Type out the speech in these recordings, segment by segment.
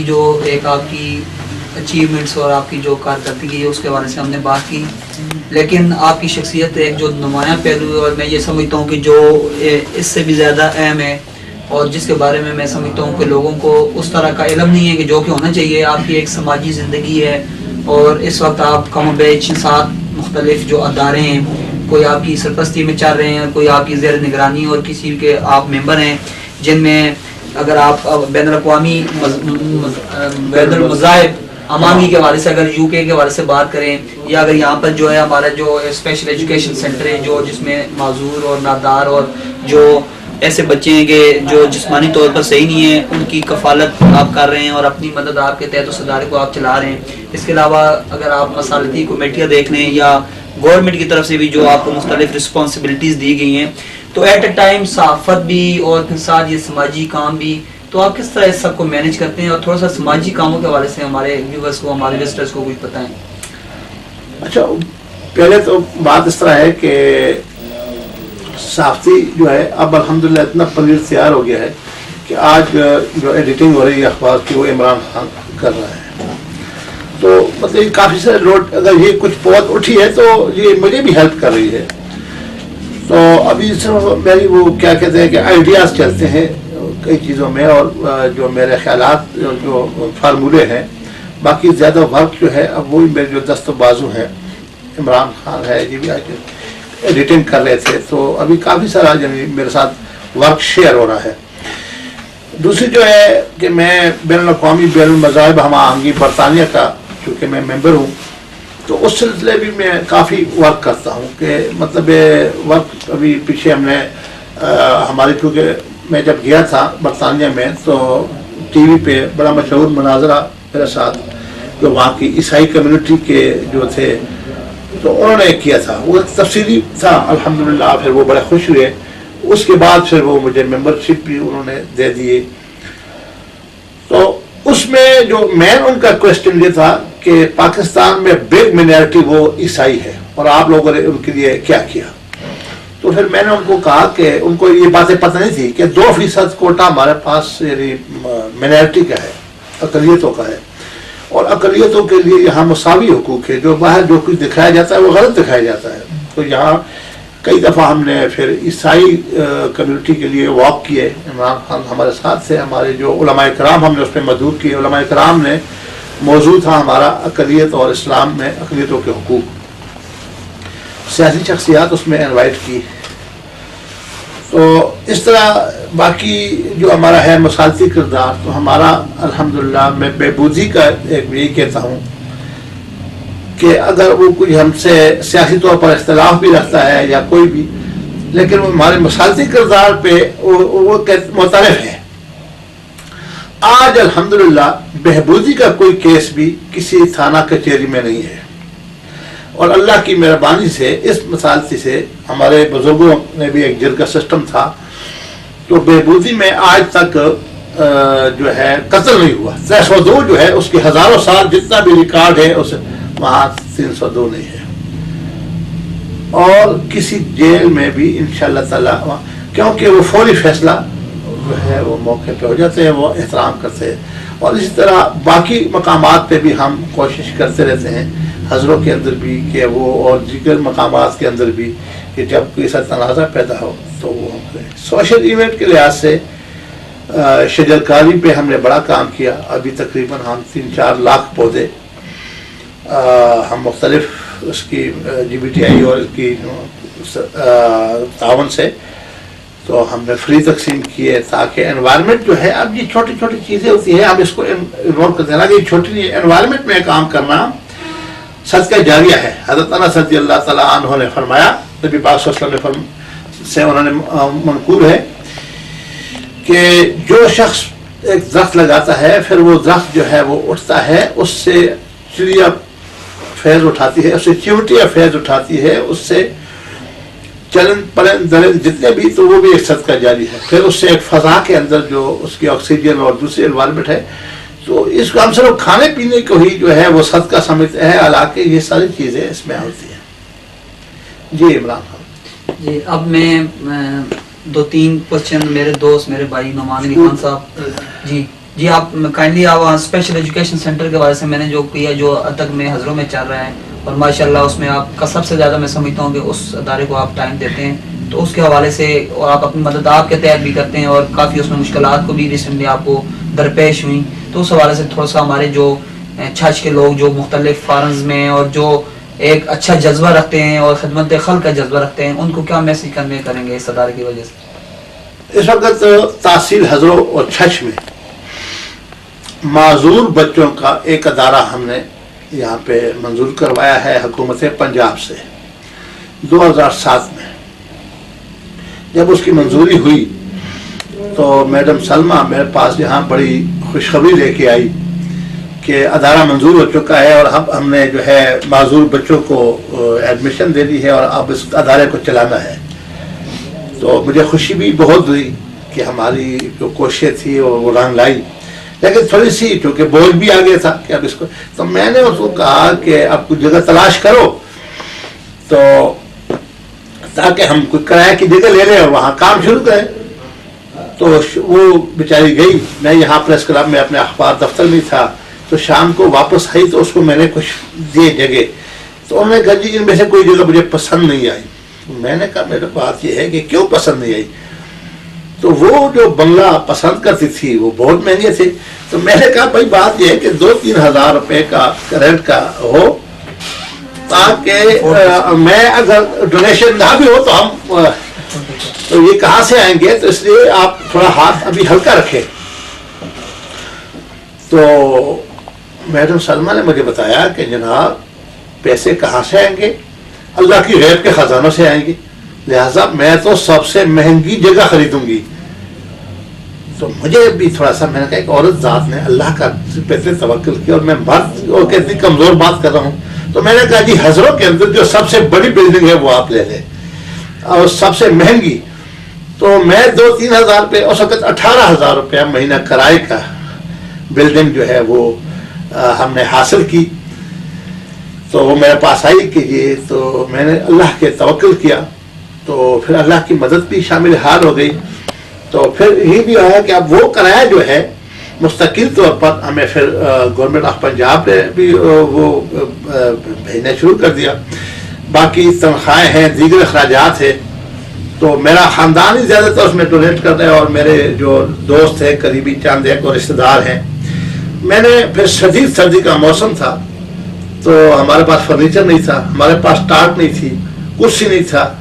جو ایک آپ کی اچیومنٹس اور آپ کی جو کارکردگی ہے اس کے بارے سے ہم نے بات کی، لیکن آپ کی شخصیت ایک جو نمایاں پہلو ہے، اور میں یہ سمجھتا ہوں کہ جو اس سے بھی زیادہ اہم ہے اور جس کے بارے میں سمجھتا ہوں کہ لوگوں کو اس طرح کا علم نہیں ہے کہ جو کہ ہونا چاہیے، آپ کی ایک سماجی زندگی ہے، اور اس وقت آپ کم و بیش 7 مختلف جو ادارے ہیں، کوئی آپ کی سرپرستی میں چل رہے ہیں، کوئی آپ کی زیر نگرانی اور کسی کے آپ ممبر ہیں، جن میں اگر آپ بین الاقوامی بین المذاہب امامی کے حوالے سے اگر یو کے حوالے سے بات کریں، یا اگر یہاں پر جو ہے ہمارا جو اسپیشل ایجوکیشن سینٹر ہے جو جس میں معذور اور نادار اور جو ایسے بچے ہیں کہ جو جسمانی طور پر صحیح نہیں ہیں، ان کی کفالت آپ کر رہے ہیں اور اپنی مدد آپ کے تحت اس ادارے کو آپ چلا رہے ہیں۔ اس کے علاوہ اگر آپ مصالحتی کمیٹیاں دیکھ لیں یا گورنمنٹ کی طرف سے بھی جو آپ کو مختلف رسپانسبلٹیز دی گئی ہیں، تو ایٹ اے ٹائم صحافت بھی اور پھر ساتھ یہ سماجی کام بھی، تو آپ کس طرح اس سب کو مینج کرتے ہیں؟ اور تھوڑا سا سماجی کاموں کے حوالے سے ہمارے ویورز کو، ہمارے وزٹرز کو کچھ بتائیں۔ اچھا، پہلے تو بات اس طرح ہے کہ صحافتی جو ہے اب الحمدللہ اتنا پنیر تیار ہو گیا ہے کہ آج جو ایڈیٹنگ ہو رہی ہے اخبار کی وہ عمران خان کر رہا ہے، تو مطلب کافی سارے لوگ اگر یہ کچھ پود اٹھی ہے تو یہ مجھے بھی ہیلپ کر رہی ہے۔ تو ابھی صرف میری وہ کیا کہتے ہیں کہ آئیڈیاز چلتے ہیں کئی چیزوں میں، اور جو میرے خیالات جو فارمولے ہیں، باقی زیادہ ورک جو ہے اب وہی میرے جو دست و بازو ہیں، عمران خان ہے یہ بھی آج ایڈیٹنگ کر رہے تھے، تو ابھی کافی سارا یعنی میرے ساتھ ورک شیئر ہو رہا ہے۔ دوسری جو ہے کہ میں بین الاقوامی بین المذاہب ہم آہنگی برطانیہ کا چونکہ میں ممبر ہوں، تو اس سلسلے بھی میں کافی ورک کرتا ہوں کہ مطلب ورک ابھی پیچھے ہم نے ہماری، کیونکہ میں جب گیا تھا برطانیہ میں تو ٹی وی پہ بڑا مشہور مناظرہ میرے ساتھ جو وہاں کی عیسائی کمیونٹی کے جو تھے تو انہوں نے کیا تھا، وہ تفصیلی تھا الحمدللہ، پھر وہ بڑے خوش ہوئے۔ اس کے بعد پھر وہ مجھے ممبرشپ بھی انہوں نے دے دیے۔ تو اس میں جو مین ان کا کوشچن یہ تھا کہ پاکستان میں بگ مینارٹی وہ عیسائی ہے اور آپ لوگوں نے ان کے لیے کیا کیا؟ تو پھر میں نے ان کو کہا کہ ان کو یہ باتیں پتہ نہیں تھی کہ 2% کوٹا ہمارے پاس یعنی مینارٹی کا ہے، اقلیتوں کا ہے، اور اقلیتوں کے لیے یہاں مساوی حقوق ہے، جو باہر جو کچھ دکھایا جاتا ہے وہ غلط دکھایا جاتا ہے۔ تو یہاں کئی دفعہ ہم نے پھر عیسائی کمیونٹی کے لیے واک کیے، عمران خان ہمارے ساتھ سے، ہمارے جو علماء کرام ہم نے اس پہ مدعو کیے، علماء کرام نے موضوع تھا ہمارا اقلیت اور اسلام میں اقلیتوں کے حقوق، سیاسی شخصیات اس میں انوائٹ کی۔ تو اس طرح باقی جو ہمارا ہے مصالحتی کردار، تو ہمارا الحمدللہ میں بہبودی کا ایک یہی کہتا ہوں کہ اگر وہ کچھ ہم سے سیاسی طور پر اختلاف بھی رکھتا ہے یا کوئی بھی، لیکن وہ ہمارے مصالحتی کردار پہ وہ معترف ہے۔ آج الحمدللہ بہبودی کا کوئی کیس بھی کسی تھانہ کچہری میں نہیں ہے، اور اللہ کی مہربانی سے اس مصالحتی سے ہمارے بزرگوں نے بھی ایک جرگہ سسٹم تھا، تو بہبودی میں آج تک جو ہے قتل نہیں ہوا۔ 302 جو ہے اس کے ہزاروں سال جتنا بھی ریکارڈ ہے اس وہاں 302 نہیں ہے، اور کسی جیل میں بھی انشاءاللہ تعالیٰ، کیونکہ وہ فوری فیصلہ جو ہے وہ موقع پہ ہو جاتے ہیں، وہ احترام کرتے ہیں۔ اور اسی طرح باقی مقامات پہ بھی ہم کوشش کرتے رہتے ہیں، حضروں کے اندر بھی کہ وہ، اور دیگر مقامات کے اندر بھی کہ جب کوئی ایسا تنازع پیدا ہو تو وہ ہم کریں۔ سوشل ایونٹ کے لحاظ سے شجرکاری پہ ہم نے بڑا کام کیا، ابھی تقریباً ہم 3-4 لاکھ پودے ہم مختلف اس کی GBTI اور اس کی تعاون سے تو ہم نے فری تقسیم کیے، تاکہ انوائرمنٹ جو ہے، اب یہ چھوٹی چھوٹی چیزیں ہوتی ہیں، ہم اس کو انوالو کرتے ہیں نا، کہ یہ چھوٹی نہیں ہے، انوائرمنٹ میں کام کرنا صدقہ جاریہ ہے۔ حضرت انس رضی اللہ تعالیٰ عنہ نے فرمایا، نبی پاک صلی اللہ علیہ وسلم سے انہوں نے منقول ہے کہ جو شخص ایک درخت لگاتا ہے، پھر وہ درخت جو ہے وہ اٹھتا ہے، اس سے چڑیا فیض اٹھاتی ہے، اس سے چیونٹیاں فیض اٹھاتی ہے، اس سے چلن پلن درند جتنے بھی، تو وہ بھی ایک صدقہ جاری ہے۔ پھر اس سے ایک فضا کے اندر جو اس کی آکسیجن اور دوسری انوائرمنٹ ہے، تو اس کو ہم صرف کھانے پینے کو ہی جو ہے وہ صدقہ سمجھتے ہیں، حالانکہ یہ ساری چیزیں اس میں ہوتی ہیں۔ جی عمران خان جی، اب میں 2-3 کوشچن میرے دوست، میرے بھائی نعمان علی خان صاحب جی جی آپ کائنڈلی آپ اسپیشل ایجوکیشن سینٹر کے بارے سے میں نے جو کیا جو تک میں حضروں میں چل رہا ہے اور ماشاءاللہ اس میں آپ کا سب سے زیادہ میں سمجھتا ہوں کہ اس ادارے کو آپ ٹائم دیتے ہیں تو اس کے حوالے سے اور آپ اپنی مدد آپ کے تحت بھی کرتے ہیں اور کافی اس میں مشکلات کو بھی ریسنٹلی آپ کو درپیش ہوئیں تو اس حوالے سے تھوڑا سا ہمارے جو چھچ کے لوگ جو مختلف فارمز میں اور جو ایک اچھا جذبہ رکھتے ہیں اور خدمت خلق کا جذبہ رکھتے ہیں ان کو کیا میسج کنوے کریں گے اس ادارے کی وجہ سے؟ اس وقت تحصیل حضروں اور چھچ میں معذور بچوں کا ایک ادارہ ہم نے یہاں پہ منظور کروایا ہے حکومت پنجاب سے 2007 میں. جب اس کی منظوری ہوئی تو میڈم سلمہ میرے پاس یہاں بڑی خوشخبری لے کے آئی کہ ادارہ منظور ہو چکا ہے اور اب ہم نے جو ہے معذور بچوں کو ایڈمیشن دے دی ہے اور اب اس ادارے کو چلانا ہے. تو مجھے خوشی بھی بہت ہوئی کہ ہماری جو کوششیں تھی وہ رنگ لائی، لیکن تھوڑی سی چونکہ بوجھ بھی آگے تھا کہ اب اس کو، تو میں نے اس کو کہا کہ اب کچھ جگہ تلاش کرو تو تاکہ ہم کوئی کرایہ کی جگہ لے لیں اور وہاں کام شروع کریں. تو وہ بیچاری گئی، میں یہاں پریس کلب میں اپنے اخبار دفتر میں تھا، تو شام کو واپس آئی تو اس کو میں نے کچھ دیے جگہ، تو انہوں نے کہا جی ان میں سے کوئی جگہ مجھے پسند نہیں آئی. میں نے کہا میرے بات یہ ہے کہ کیوں پسند نہیں آئی؟ تو وہ جو بنگلہ پسند کرتی تھی وہ بہت مہنگے تھے. تو میں نے کہا بھائی بات یہ ہے کہ 2-3 ہزار روپے کا رینٹ کا ہو تاکہ میں اگر ڈونیشن نہ بھی ہو تو ہم تو یہ کہاں سے آئیں گے، تو اس لیے آپ تھوڑا ہاتھ ابھی ہلکا رکھیں. تو میڈم سلمہ نے مجھے بتایا کہ جناب پیسے کہاں سے آئیں گے، اللہ کی غیب کے خزانوں سے آئیں گے، لہٰذا میں تو سب سے مہنگی جگہ خریدوں گی. تو مجھے بھی تھوڑا سا، میں نے کہا ایک عورت ذات نے اللہ کا پیسے توکل کیا اور میں مرد اور کتنی کمزور بات کر رہا ہوں. تو میں نے کہا جی حضروں کے اندر جو سب سے بڑی بلڈنگ ہے وہ آپ لے لیں اور سب سے مہنگی. تو میں 2-3 ہزار روپے، اس وقت 18,000 روپیہ مہینہ کرائے کا بلڈنگ جو ہے وہ ہم نے حاصل کی. تو وہ میرے پاس آئی کہ یہ، تو میں نے اللہ کے توکل کیا تو پھر اللہ کی مدد بھی شامل حال ہو گئی. تو پھر یہ بھی آیا کہ اب وہ کرایہ جو ہے مستقل طور پر ہمیں پھر گورنمنٹ آف پنجاب نے بھی وہ بھیجنا شروع کر دیا. باقی تنخواہیں ہیں، دیگر اخراجات ہیں. تو میرا خاندان ہی زیادہ تر اس میں ڈونیٹ کرتا ہے اور میرے جو دوست ہیں قریبی چند ایک اور رشتے دار ہیں. میں نے پھر شدید سردی کا موسم تھا تو ہمارے پاس فرنیچر نہیں تھا، ہمارے پاس ٹاٹ نہیں تھی، کرسی نہیں تھا،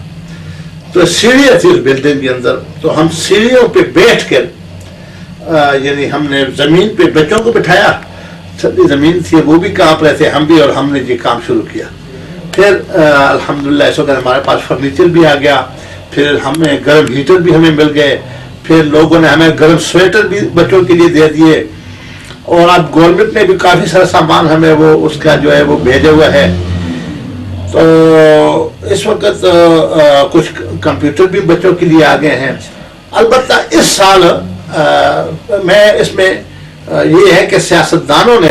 تو سیڑھیاں تھی اس بلڈنگ کے اندر. تو ہم سیڑھیوں پہ بیٹھ کر یعنی ہم نے زمین پہ بچوں کو بٹھایا، ٹھنڈی زمین تھی وہ بھی کانپ رہے تھے ہم بھی، اور ہم نے یہ کام شروع کیا. پھر الحمدللہ اس وقت ہمارے پاس فرنیچر بھی آ گیا، پھر ہمیں گرم ہیٹر بھی ہمیں مل گئے، پھر لوگوں نے ہمیں گرم سویٹر بھی بچوں کے لیے دے دیے، اور اب گورنمنٹ نے بھی کافی سارا سامان ہمیں وہ اس کا جو ہے وہ بھیجا ہوا ہے. تو اس وقت کچھ کمپیوٹر بھی بچوں کے لیے آ گئے ہیں. البتہ اس سال میں اس میں یہ ہے کہ سیاستدانوں نے